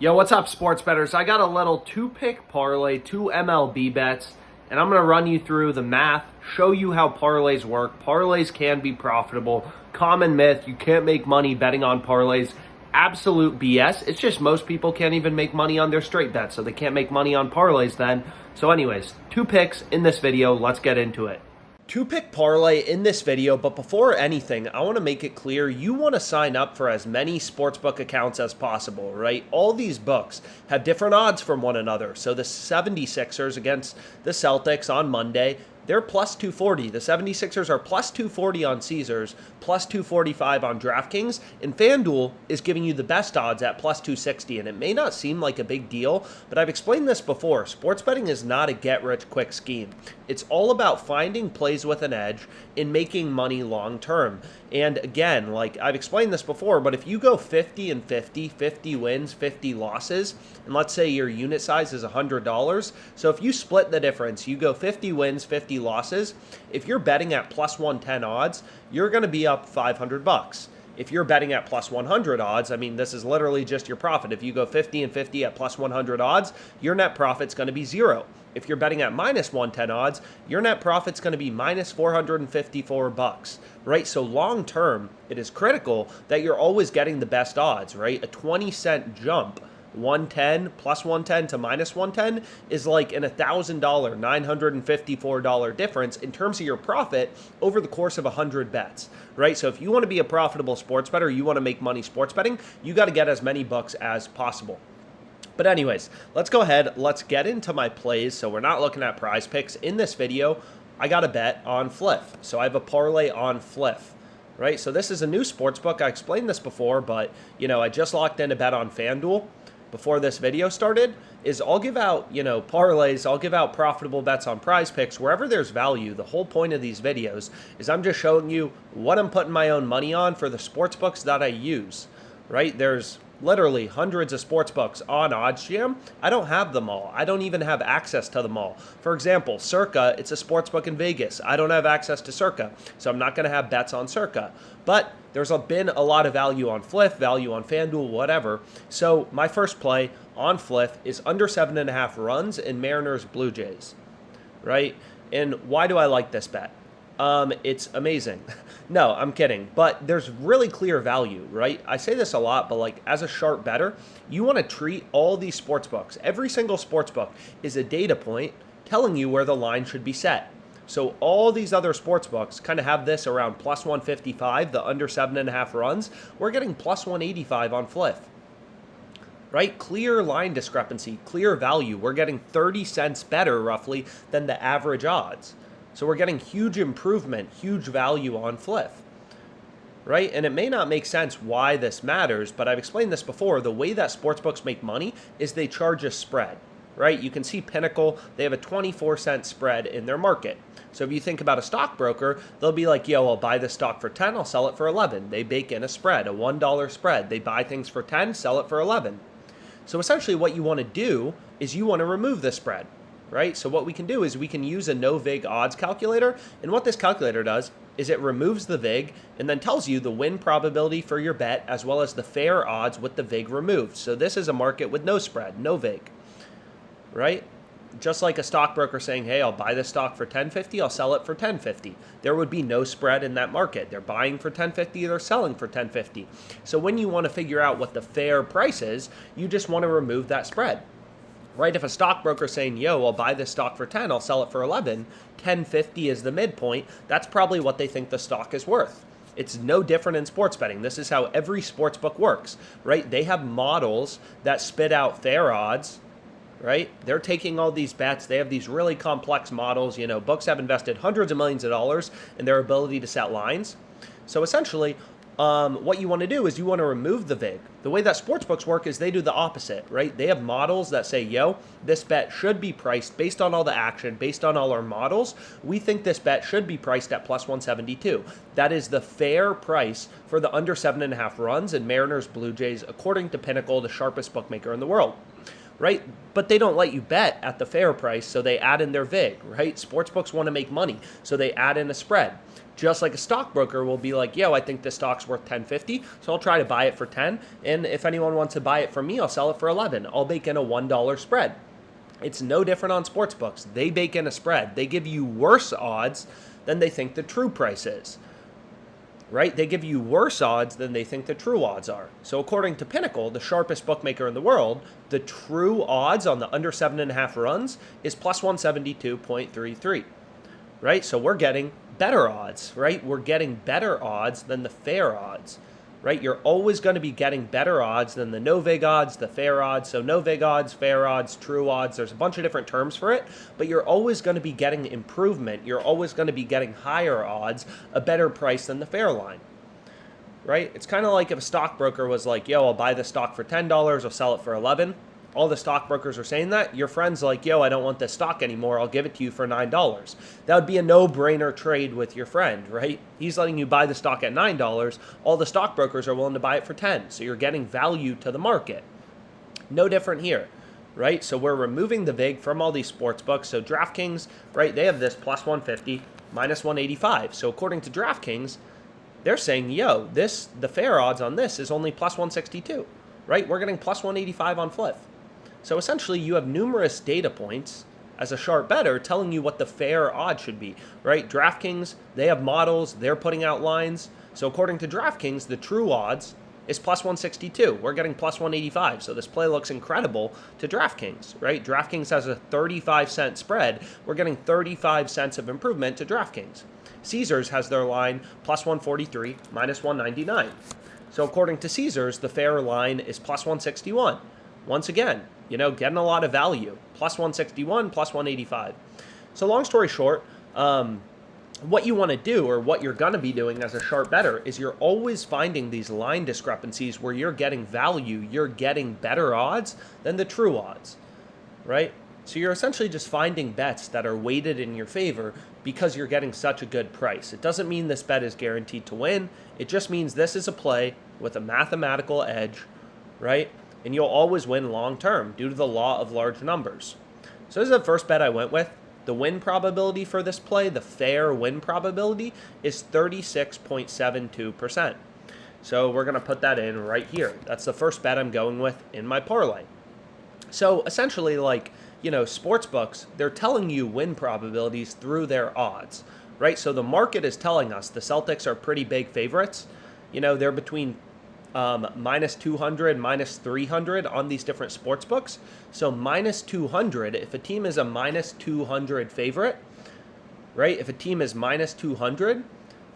Yo, what's up, sports bettors? I got a little two-pick parlay, two MLB bets, and I'm going to run you through the math, show you how parlays work. Parlays can be profitable. Common myth, you can't make money betting on parlays. Absolute BS. It's just most people can't even make money on their straight bets, so they can't make money on parlays then. So anyways, two picks in this video. Let's get into it. Two-pick parlay in this video, but before anything, I want to make it clear you want to sign up for as many sportsbook accounts as possible, right? All these books have different odds from one another. So the 76ers against the Celtics on Monday, they're plus 240. The 76ers are plus 240 on Caesars, plus 245 on DraftKings, and FanDuel is giving you the best odds at plus 260. And it may not seem like a big deal, but I've explained this before. Sports betting is not a get-rich-quick scheme. It's all about finding plays with an edge and making money long term. And again, like I've explained this before, but if you go 50 and 50, 50 wins, 50 losses, and let's say your unit size is $100, so if you split the difference, you go 50 wins, 50 losses, if you're betting at plus 110 odds, you're going to be up $500. If you're betting at plus 100 odds, I mean, this is literally just your profit. If you go 50 and 50 at plus 100 odds, your net profit's going to be zero. If you're betting at minus 110 odds, your net profit's going to be minus $454, right? So long term, it is critical that you're always getting the best odds, right? A 20-cent jump, 110 plus 110 to minus 110 is like an $1,000, $954 difference in terms of your profit over the course of 100 bets, right? So if you want to be a profitable sports bettor, you want to make money sports betting, you got to get as many books as possible. But anyways, let's go ahead. Let's get into my plays. So we're not looking at prize picks. In this video, I got a bet on Fliff. So I have a parlay on Fliff, right? So this is a new sports book. I explained this before, but I just locked in a bet on FanDuel before this video started. I'll give out, parlays, I'll give out profitable bets on prize picks wherever there's value. The whole point of these videos is I'm just showing you what I'm putting my own money on for the sports books that I use, right? There's literally hundreds of sports books on OddsJam. I don't have them all. I don't even have access to them all. For example, Circa, it's a sports book in Vegas. I don't have access to Circa, so I'm not going to have bets on Circa. But there's been a lot of value on Fliff, value on FanDuel, whatever. So my first play on Fliff is under 7.5 runs in Mariners Blue Jays, right? And why do I like this bet? It's amazing. No, I'm kidding. But there's really clear value, right? I say this a lot, but as a sharp bettor, you want to treat all these sports books. Every single sports book is a data point telling you where the line should be set. So all these other sports books kind of have this around plus 155, the under 7.5 runs. We're getting plus 185 on Fliff, right? Clear line discrepancy, clear value. We're getting 30 cents better roughly than the average odds. So we're getting huge improvement, huge value on Fliff, right? And it may not make sense why this matters, but I've explained this before. The way that sportsbooks make money is they charge a spread, right? You can see Pinnacle, they have a 24-cent spread in their market. So if you think about a stockbroker, they'll be like, yo, I'll buy this stock for 10, I'll sell it for 11. They bake in a spread, a $1 spread. They buy things for 10, sell it for 11. So essentially what you want to do is you want to remove the spread, right? So what we can do is we can use a no vig odds calculator. And what this calculator does is it removes the vig and then tells you the win probability for your bet as well as the fair odds with the vig removed. So this is a market with no spread, no vig, right? Just like a stockbroker saying, hey, I'll buy this stock for $10.50, I'll sell it for $10.50. There would be no spread in that market. They're buying for $10.50, they're selling for $10.50. So when you want to figure out what the fair price is, you just want to remove that spread. Right? If a stockbroker is saying, yo, I'll buy this stock for 10, I'll sell it for 11, 10.50 is the midpoint, that's probably what they think the stock is worth. It's no different in sports betting. This is how every sports book works, right? They have models that spit out fair odds, right? They're taking all these bets. They have these really complex models. Books have invested hundreds of millions of dollars in their ability to set lines. So essentially, what you want to do is you want to remove the vig. The way that sportsbooks work is they do the opposite, right? They have models that say, yo, this bet should be priced based on all the action, based on all our models. We think this bet should be priced at plus 172. That is the fair price for the under 7.5 runs in Mariners Blue Jays, according to Pinnacle, the sharpest bookmaker in the world. right? But they don't let you bet at the fair price, so they add in their vig, right? Sportsbooks want to make money, so they add in a spread. Just like a stockbroker will be like, yo, I think this stock's worth $10.50, so I'll try to buy it for 10, and if anyone wants to buy it from me, I'll sell it for 11. I'll bake in a $1 spread. It's no different on sportsbooks. They bake in a spread. They give you worse odds than they think the true price is, right? They give you worse odds than they think the true odds are. So according to Pinnacle, the sharpest bookmaker in the world, the true odds on the under 7.5 runs is plus 172.33, right? So we're getting better odds, right? We're getting better odds than the fair odds, right? You're always going to be getting better odds than the no vig odds, the fair odds. So no vig odds, fair odds, true odds. There's a bunch of different terms for it, but you're always going to be getting improvement. You're always going to be getting higher odds, a better price than the fair line, right? It's kind of like if a stockbroker was like, yo, I'll buy the stock for $10, I'll sell it for 11. All the stockbrokers are saying that. Your friend's like, yo, I don't want this stock anymore. I'll give it to you for $9. That would be a no-brainer trade with your friend, right? He's letting you buy the stock at $9. All the stockbrokers are willing to buy it for 10. So you're getting value to the market. No different here, right? So we're removing the vig from all these sports books. So DraftKings, right, they have this plus 150, minus 185. So according to DraftKings, they're saying, yo, the fair odds on this is only plus 162, right? We're getting plus 185 on Fliff. So essentially, you have numerous data points as a sharp bettor telling you what the fair odds should be, right? DraftKings, they have models, they're putting out lines. So according to DraftKings, the true odds is plus 162. We're getting plus 185. So this play looks incredible to DraftKings, right? DraftKings has a 35-cent spread. We're getting 35 cents of improvement to DraftKings. Caesars has their line plus 143, minus 199. So according to Caesars, the fair line is plus 161. Once again, getting a lot of value. Plus 161, plus 185. So long story short, what you want to do, or what you're going to be doing as a sharp bettor, is you're always finding these line discrepancies where you're getting value, you're getting better odds than the true odds, right? So you're essentially just finding bets that are weighted in your favor because you're getting such a good price. It doesn't mean this bet is guaranteed to win. It just means this is a play with a mathematical edge, right? And you'll always win long term due to the law of large numbers. So this is the first bet I went with. The win probability for this play, the fair win probability, is 36.72%. So we're going to put that in right here. That's the first bet I'm going with in my parlay. So essentially, sports books, they're telling you win probabilities through their odds, right? So the market is telling us the Celtics are pretty big favorites. They're between minus 200, minus 300 on these different sports books. So minus 200, if a team is a minus 200 favorite, right? If a team is minus 200,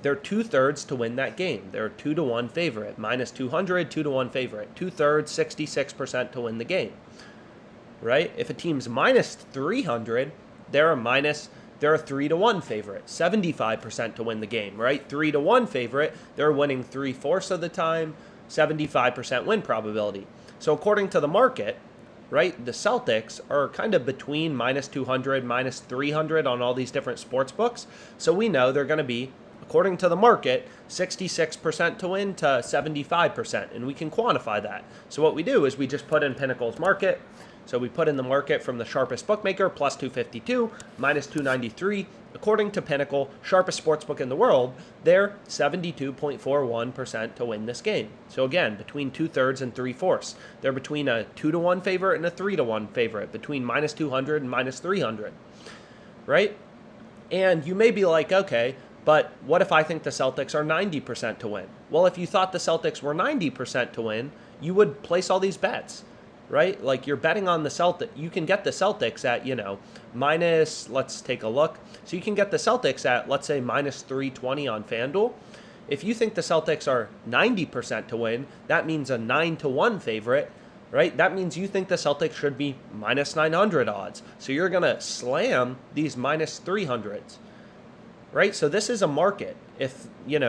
they're 2/3 to win that game. They're a 2-1 favorite. Minus 200, 2-1 favorite. 2/3, 66% to win the game, right? If a team's minus 300, they're a 3-1 favorite, 75% to win the game, right? 3-1 favorite, they're winning 3/4 of the time, 75% win probability. So according to the market, right, the Celtics are kind of between minus 200, minus 300 on all these different sports books. So we know they're going to be, according to the market, 66% to win to 75%, and we can quantify that. So what we do is we just put in Pinnacle's market. So we put in the market from the sharpest bookmaker, plus 252, minus 293. According to Pinnacle, sharpest sportsbook in the world, they're 72.41% to win this game. So again, between 2/3 and 3/4. They're between a 2-1 favorite and a 3-1 favorite, between minus 200 and minus 300, right? And you may be like, okay, but what if I think the Celtics are 90% to win? Well, if you thought the Celtics were 90% to win, you would place all these bets, right? Like you're betting on the Celtics. You can get the Celtics at, minus, let's take a look. So you can get the Celtics at, let's say, minus 320 on FanDuel. If you think the Celtics are 90% to win, that means a 9-1 favorite, right? That means you think the Celtics should be minus 900 odds. So you're going to slam these minus 300s, right? So this is a market. If,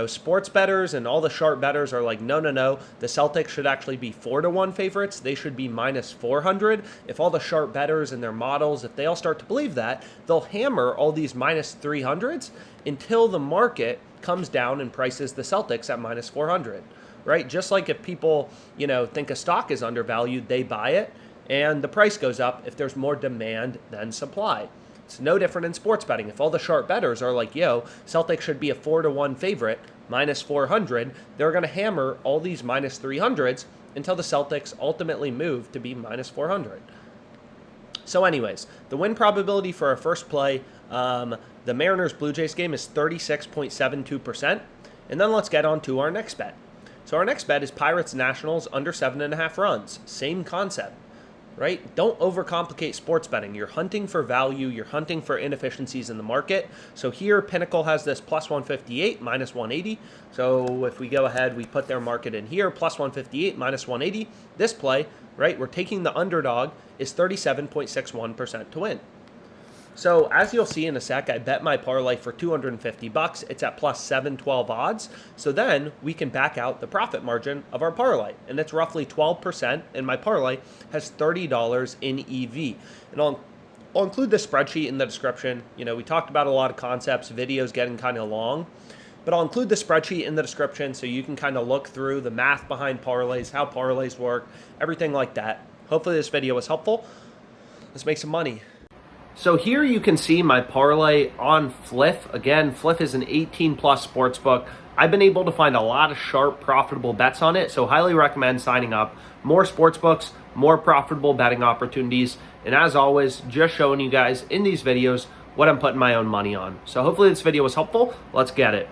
sports bettors and all the sharp bettors are like, no, the Celtics should actually be 4-1 favorites. They should be minus 400. If all the sharp bettors and their models, if they all start to believe that, they'll hammer all these minus 300s until the market comes down and prices the Celtics at minus 400, right? Just like if people, think a stock is undervalued, they buy it. and the price goes up if there's more demand than supply. It's no different in sports betting. If all the sharp bettors are like, yo, Celtics should be a 4-1 favorite, minus 400, they're going to hammer all these minus 300s until the Celtics ultimately move to be minus 400. So anyways, the win probability for our first play, the Mariners-Blue Jays game is 36.72%. And then let's get on to our next bet. So our next bet is Pirates-Nationals under 7.5 runs. Same concept, right? Don't overcomplicate sports betting. You're hunting for value. You're hunting for inefficiencies in the market. So here, Pinnacle has this plus 158, minus 180. So if we go ahead, we put their market in here, plus 158, minus 180. This play, right, we're taking the underdog, is 37.61% to win. So as you'll see in a sec, I bet my parlay for $250. It's at plus 712 odds. So then we can back out the profit margin of our parlay, and it's roughly 12%. And my parlay has $30 in EV. And I'll include the spreadsheet in the description. You know, we talked about a lot of concepts, videos getting kind of long, but I'll include the spreadsheet in the description so you can kind of look through the math behind parlays, how parlays work, everything like that. Hopefully this video was helpful. Let's make some money. So here you can see my parlay on Fliff. Again, Fliff is an 18-plus sportsbook. I've been able to find a lot of sharp, profitable bets on it, so highly recommend signing up. More sportsbooks, more profitable betting opportunities, and as always, just showing you guys in these videos what I'm putting my own money on. So hopefully this video was helpful. Let's get it.